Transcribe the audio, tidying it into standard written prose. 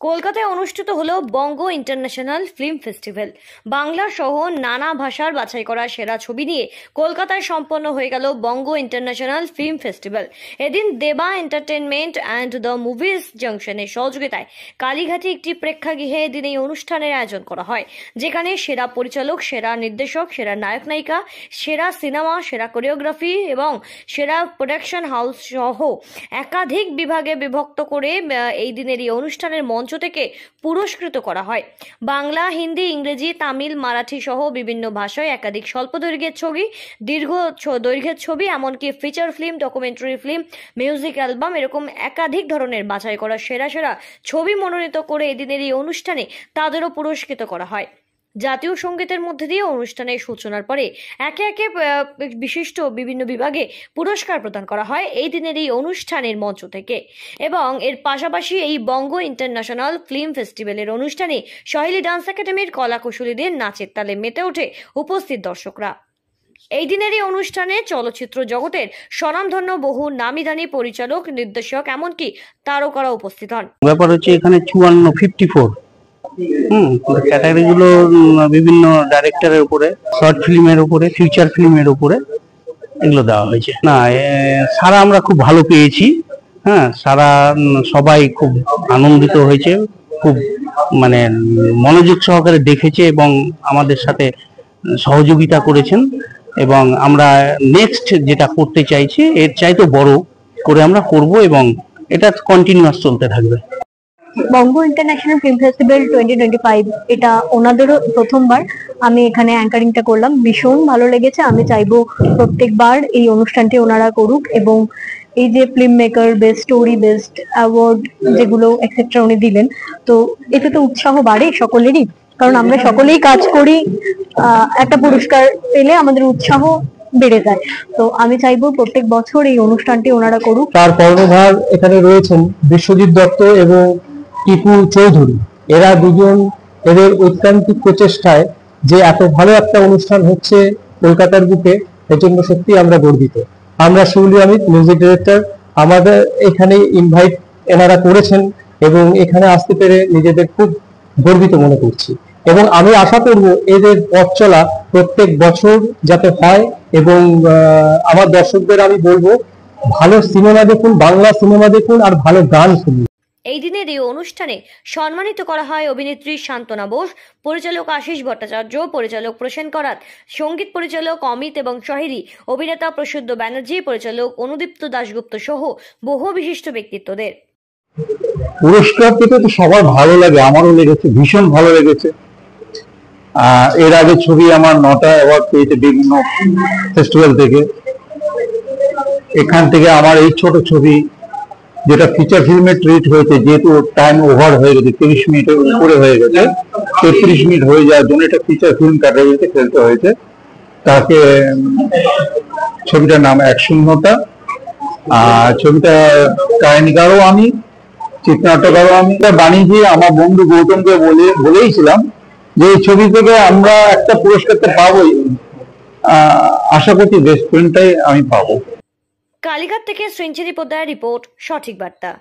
কলকাতায় অনুষ্ঠিত হলো বঙ্গ ইন্টারন্যাশনাল ফিল্ম ফেস্টিভ্যাল। বাংলা সহ নানা ভাষার বাছাই করা সেরা ছবি নিয়ে কলকাতায় সম্পন্ন হয়ে গেল বঙ্গ ইন্টারন্যাশনাল ফিল্ম ফেস্টিভ্যাল। এদিন দেবা এন্টারটেনমেন্ট অ্যান্ড দ্য মুভিজ জংশনের সহযোগিতায় কালীঘাটে একটি প্রেক্ষাগৃহে এদিন এই অনুষ্ঠানের আয়োজন করা হয়, যেখানে সেরা পরিচালক, সেরা নির্দেশক, সেরা নায়ক নায়িকা, সেরা সিনেমা, সেরা কোরিওগ্রাফি এবং সেরা প্রোডাকশন হাউস সহ একাধিক বিভাগে বিভক্ত করে এই দিনের এই অনুষ্ঠানের মঞ্চ থেকে পুরস্কৃত করা হয়। বাংলা, হিন্দি, ইংরেজি, তামিল, মারাঠি সহ বিভিন্ন ভাষায় একাধিক স্বল্প দৈর্ঘ্যের ছবি, দীর্ঘ দৈর্ঘ্যের ছবি, এমনকি feature film, documentary film, music album এরকম একাধিক ধরনের বাছাই করা সেরা সেরা ছবি মনোনীত করে এদিনের এই অনুষ্ঠানে তাদেরও পুরস্কৃত করা হয়। জাতীয় সঙ্গীতের মধ্যে দিয়ে অনুষ্ঠানের সূচনার পরে একে একে বিশিষ্ট বিভিন্ন বিভাগে পুরস্কার প্রদান করা হয় এই দিনের এই অনুষ্ঠানের মঞ্চ থেকে। এবং এর পাশাপাশি এই বঙ্গ ইন্টারন্যাশনাল ফিল্ম ফেস্টিভ্যালের অনুষ্ঠানে সহেলি ডান্স একাডেমির কলাকুশলীদের নাচের তালে মেতে ওঠে উপস্থিত দর্শকরা। এই দিনের এই অনুষ্ঠানে চলচ্চিত্র জগতের স্বনামধন্য বহু নামিদানি পরিচালক, নির্দেশক এমনকি তারকারা উপস্থিত হন। ব্যাপার হচ্ছে এখানে 54 ক্যাটাগরি গুলো বিভিন্ন ডাইরেক্টরের উপরে, শর্ট ফিল্মের উপরে, ফিউচার ফিল্মের উপরে এগুলো দেওয়া হয়েছে। না, সারা আমরা খুব ভালো পেয়েছি। সারা সবাই খুব আনন্দিত হয়েছে, খুব মানে মনোযোগ সহকারে দেখেছে এবং আমাদের সাথে সহযোগিতা করেছেন। এবং আমরা নেক্সট যেটা করতে চাইছি এর চাইতে বড় করে আমরা করব এবং এটা কন্টিনিউয়াস চলতে থাকবে। বঙ্গ ইন্টারন্যাশনাল ফিল্ম ফেস্টিভ্যাল 2025 এটা ওনাদেরও প্রথমবার আমি এখানে অ্যাঙ্কারিংটা করলাম। ভীষণ ভালো লেগেছে। আমি চাইবো প্রত্যেকবার এই অনুষ্ঠানটি ওনারা করুক এবং এই যে film maker, best story, best award যেগুলো এক্সেট্রা উনি দিলেন, তো এতে তো উৎসাহ বাড়ে সকলেরই, কারণ আমরা সকলেই কাজ করি, একটা পুরস্কার পেলে আমাদের উৎসাহ বেড়ে যায়। তো আমি চাইবো প্রত্যেক বছর এই অনুষ্ঠানটি ওনারা করুক। তার কর্ণধার এখানে রয়েছেন বিশ্বজিৎ দত্ত এবং টিপু চৌধুরী। এরা দুজন, এদের ঐকান্তিক প্রচেষ্টায় যে এত ভালো একটা অনুষ্ঠান হচ্ছে কলকাতার বুকে, এর জন্য সত্যি আমরা গর্বিত। আমরা শিউলি অমিত, মিউজিক ডিরেক্টর, আমাদের এখানে ইনভাইট এনারা করেছেন এবং এখানে আসতে পেরে নিজেদের খুব গর্বিত মনে করছি। এবং আমি আশা করব এদের পথ চলা প্রত্যেক বছর যাতে হয়। এবং আমার দর্শকদের আমি বলবো, ভালো সিনেমা দেখুন, বাংলা সিনেমা দেখুন আর ভালো গান শুনুন। এই দিনের এই অনুষ্ঠানে সম্মানিত করা হয় অভিনেত্রী শান্তনা বোস, পরিচালক আশিস ভট্টাচার্য, পরিচালক প্রসেন করাত, সঙ্গীত পরিচালক অমিত এবং সহেলি, অভিনেতা প্রসুদ্ধ ব্যানার্জি, পরিচালক অনুদীপ্ত দাশগুপ্ত সহ বহু বিশিষ্ট ব্যক্তিত্বদের। পুরস্কার পেতে তো সবার ভালো লাগে, আমারও লেগেছে, ভীষণ ভালো লেগেছে। এর আগে ছবি আমার 9টা অ্যাওয়ার্ড পেয়েছে বিভিন্ন ফেস্টিভ্যাল থেকে। এখান থেকে আমার এই ছোট ছবি যেটা ফিচার ফিল্মে ট্রিট হয়েছে, যেহেতু টাইম ওভার হয়ে গেছে, 30 মিনিটের উপরে হয়ে গেছে, 33 মিনিট হয়ে যাওয়ার জন্য এটা ফিচার ফিল্ম ক্যাটাগরিতে খেলতে হয়েছে। তাকে ছবিটার নাম 1-0টা। ছবিটা কাহিনীকারও আমি, চিত্রনাট্যকারও আমি। বানিয়েছি আমার বন্ধু গৌতমকে বলেইছিলাম যে এই ছবি থেকে আমরা একটা পুরস্কারটা পাবোই। আশা করছি বেস্ট ফিল্মটাই আমি পাবো। কালীঘাট থেকে শ্রীঞ্চিরি পোদ্দার রিপোর্ট, সঠিক বার্তা।